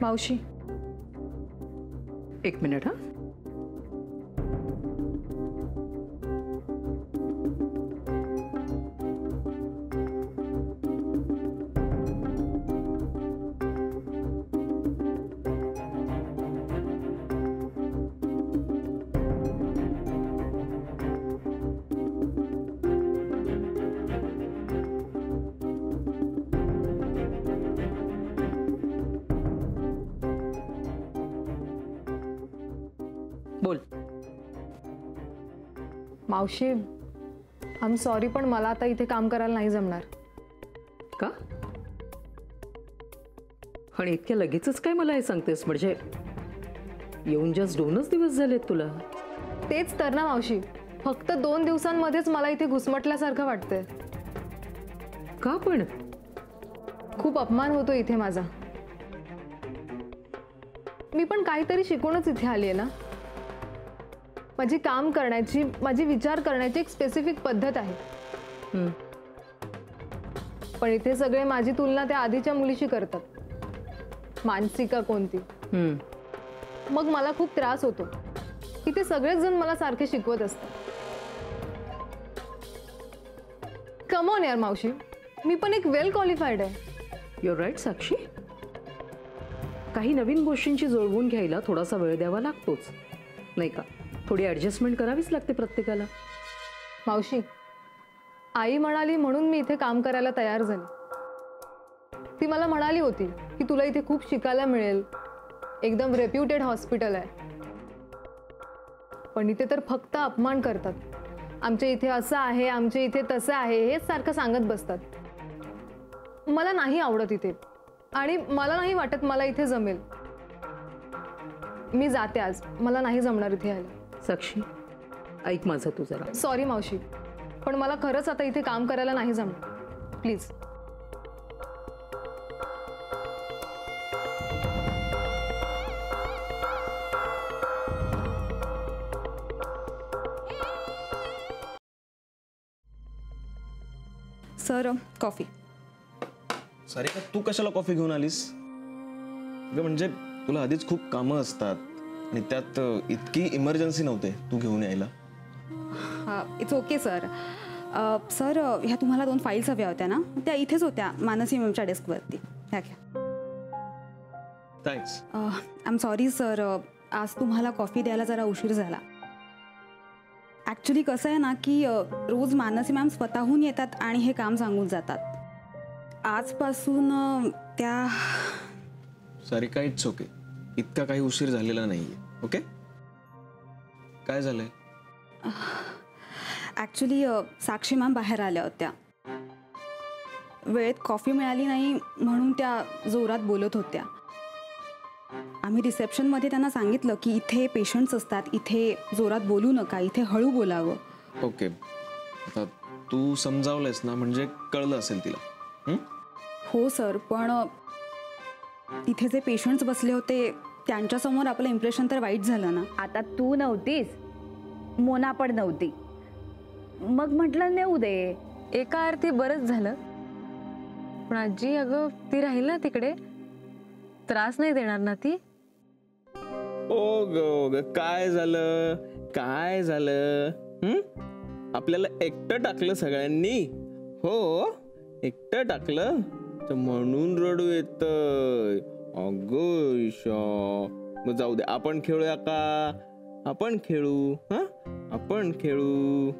मावशी एक मिनिट हा. बोल. मावशी आय एम सॉरी, पण मला आता इथे काम करायला नाही जमणार. का? आणि इतक्या लगेचच काय मला हे सांगतेस? म्हणजे येऊन जस्ट 2च दिवस झालेत तुला. तेच तर ना मावशी, फक्त 2 दिवसांमध्येच मला इथे घुसमटल्यासारखं वाटतंय. का पण? खूप अपमान होतो इथे माझा. मी पण काहीतरी शिकूनच इथे आली आहे ना. माझी काम करण्याची, माझी विचार करण्याची एक स्पेसिफिक पद्धत आहे. पण इथे सगळे माझी तुलना त्या आधीच्या मुलीशी करतात. मानसिका कोणती. मग मला खूप त्रास होतो. इथे सगळेच जण मला सारखे शिकवत असतात. कम ऑन यार मावशी, मी पण एक वेल क्वालिफाईड आहे. युअर राईट साक्षी. काही नवीन गोष्टींची जुळवून घ्यायला थोडासा वेळ द्यावा लागतोच, नाही का? थोडी ॲडजस्टमेंट करावीच लागते प्रत्येकाला. मावशी, आई म्हणाली म्हणून मी इथे काम करायला तयार झाले. ती मला म्हणाली होती की तुला इथे खूप शिकायला मिळेल, एकदम रेप्युटेड हॉस्पिटल आहे. पण इथे तर फक्त अपमान करतात. आमच्या इथे असं आहे, आमच्या इथे तसं आहे, हेच सारखं सांगत बसतात. मला नाही आवडत इथे, आणि मला नाही वाटत मला इथे जमेल. मी जाते आज, मला नाही जमणार इथे यायला. साक्षी ऐक माझं तू जरा. सॉरी मावशी, पण मला खरंच आता इथे काम करायला नाही जमणार. प्लीज. Sir coffee. सारिका तू कशाला कॉफी घेऊन आलीस? म्हणजे तुला आधीच खूप कामं असतात आणि त्यात इतकी इमर्जन्सी नव्हते तू घेऊन यायला. It's okay sir. सर ह्या तुम्हाला 2 फाईल्स हव्या होत्या ना, त्या इथेच होत्या मानसी मॅमच्या डेस्कवरती. ह्या घ्या. Thanks. I am sorry sir, आज तुम्हाला कॉफी द्यायला जरा उशीर झाला. ॲक्च्युली कसं आहे ना की रोज मानसी मॅम स्वतःहून येतात आणि हे काम सांगून जातात. आजपासून त्या. सारिका इट्स ओके, इतका काही उशीर झालेला नाहीये. ओके, काय झालंय? ॲक्च्युली साक्षी मॅम बाहेर आल्या होत्या. वेळेत कॉफी मिळाली नाही म्हणून त्या जोरात बोलत होत्या. आम्ही रिसेप्शनमध्ये त्यांना सांगितलं की इथे पेशंट्स असतात, इथे जोरात बोलू नका, इथे हळू बोलावं. ओके, आता तू समजावलंयस ना, म्हणजे कळलं असेल तिला. हो सर, पण तिथे जे पेशंट्स बसले होते त्यांच्यासमोर आपलं इम्प्रेशन तर वाईट झालं ना. आता तू नव्हतीस, मोना पण नव्हती, मग म्हटलं नेऊ दे. एका अर्थी बरंच झालं. पण आजी, अगं ती राहील ना तिकडे, त्रास नाही देणार ना ती? ओ ग, काय झालं? काय झालं? आपल्याला एकटं टाकलं सगळ्यांनी. हो, एकटं टाकलं तर म्हणून रडू येतंय. अगं ईशा, मग जाऊ दे, आपण खेळूया का? आपण खेळू. आपण खेळू.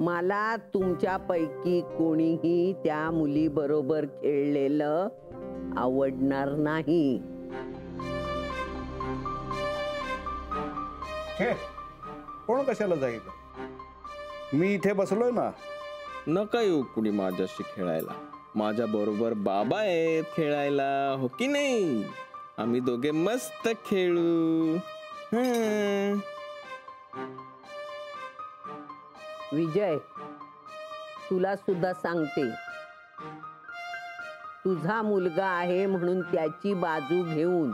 मला तुमच्यापैकी कोणीही त्या मुलीबरोबर खेळलेलं आवडणार नाही. कोण कशाला जाईल? मी इथे बसलोय ना. नका येऊ कुणी माझ्याशी खेळायला. माझ्या बरोबर बाबा आहेत खेळायला, हो की नाही? आम्ही दोघे मस्त खेळू. विजय, तुला सुद्धा सांगते, तुझा मुलगा आहे म्हणून त्याची बाजू घेऊन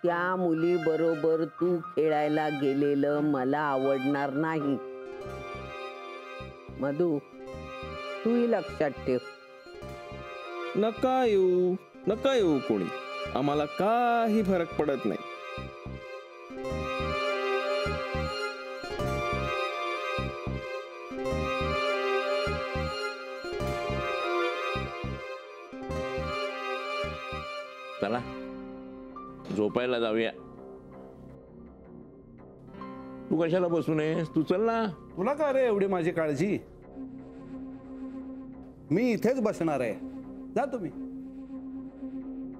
त्या मुली बरोबर तू खेळायला गेलेलं मला आवडणार नाही. मधू, तूही लक्षात ठेव. नका येऊ, नका येऊ कोणी, आम्हाला काही फरक पडत नाही. चला झोपायला जाऊया. तू कशाला बसू नयेस, तू चल ना. तुला का रे एवढी माझी काळजी? मी इथेच बसणार आहे, जा तुम्ही.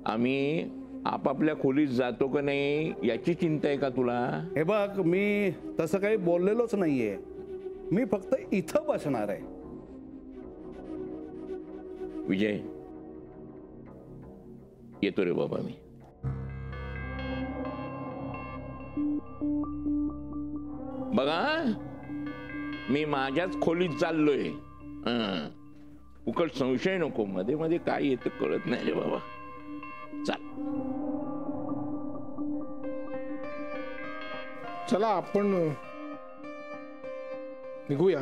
आम्ही आपापल्या खोलीत जातो का नाही याची चिंता आहे का तुला? हे बघ, मी तसं काही बोललेलोच नाहीये. मी फक्त इथं बसणार आहे. विजय, येतो रे बाबा मी. बघा, मी माझ्याच खोलीत चाललोय. उकट संशय नको, मध्ये मध्ये काय येतं कळत नाही रे बाबा. चाल. चला आपण निघूया.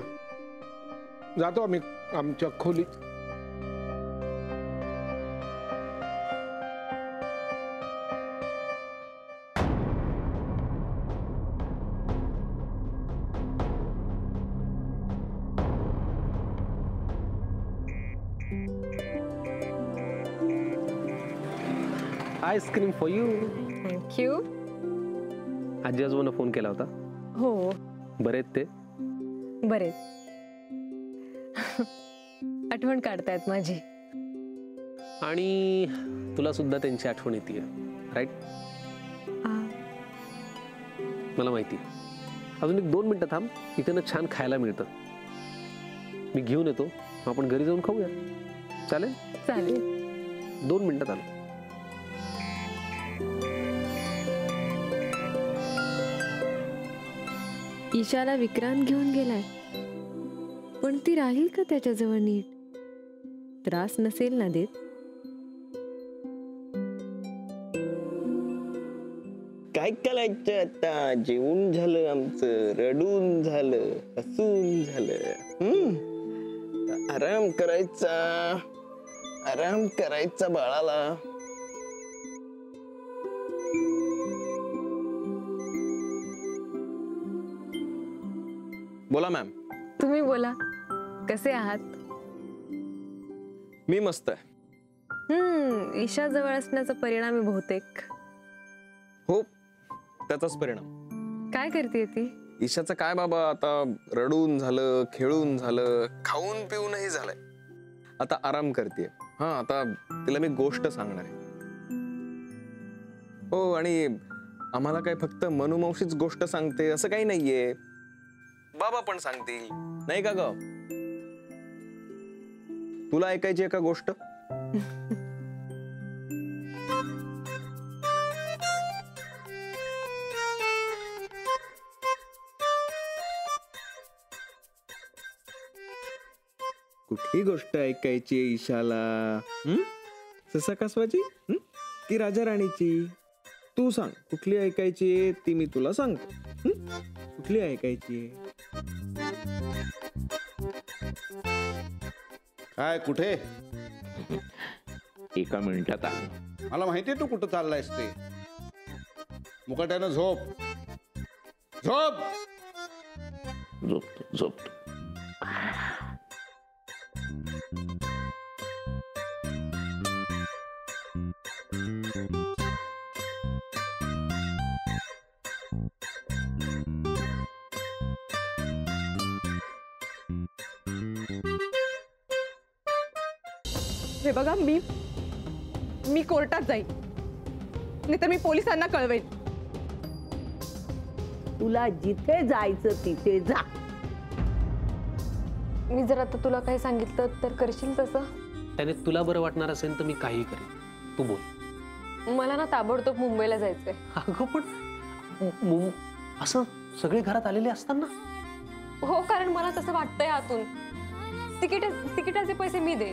जातो आम्ही आमच्या खोलीत. Ice cream for you. थँक्यू. आजी आजोबांना फोन केला होता? हो बरे आहेत ते? बरे. आठवण काढतायत माझी. आणि तुला सुद्धा त्यांची आठवण येते, राईट? मला माहिती. अजून 1-2 मिनिटं थांब, इथे ना छान खायला मिळतं. मी घेऊन येतो, आपण घरी जाऊन खाऊया. चालेल? चालेल. 2 मिनिटात आलो. ईशाला विक्रांत घेऊन गेलाय, पण ती राहील का त्याच्याजवळ नीट? त्रास नसेल ना देत? काय करायचं आता? जेवून झालं आमचं, रडून झालं, हसून झालं. आराम करायचा, आराम करायचा बाळाला. बोला मॅम. तुम्ही बोला, कसे आहात? मी मस्त आहे. ईशा जवळ असण्याचा परिणाम आहे बहुतेक. हो, त्याचाच परिणाम. काय करते ती? ईशाचं काय बाबा, आता रडून झालं, खेळून झालं, खाऊन पिऊनही झालंय. आता आराम करते. हा, आता तिला मी गोष्ट सांगणार आहे. हो, आणि आम्हाला काय फक्त मनूमावशीच गोष्ट सांगते असं काही नाहीये. बाबा पण सांगतील, नाही का ग? तुला ऐकायची आहे का गोष्ट? कुठली गोष्ट ऐकायची ईशाला? ससा कासवाची की राजा राणीची? तू सांग, कुठली ऐकायची ती मी तुला सांगतो. कुठली ऐकायची? काय, कुठे? 1 मिनिटात आलो. मला माहितीये तू कुठं चाललायस ते. मुकाट्यानं झोप. झोप. झोपतो झोपतो. हे बघा, मी कोर्टात जाईन, नाहीतर मी पोलिसांना कळवेन. तुला जिथे जायचं तिथे जा. मी जर आता तुला काही सांगितलं तर करशील तसं? त्याने तुला बरं वाटणार असेल तर मी काही करेन. तू बोल. मला ना ताबडतोब मुंबईला जायचंय. अगं पण असं सगळे घरात आलेले असताना? हो, कारण मला तसं वाटतंय आतून. तिकिटाचे पैसे मी दे.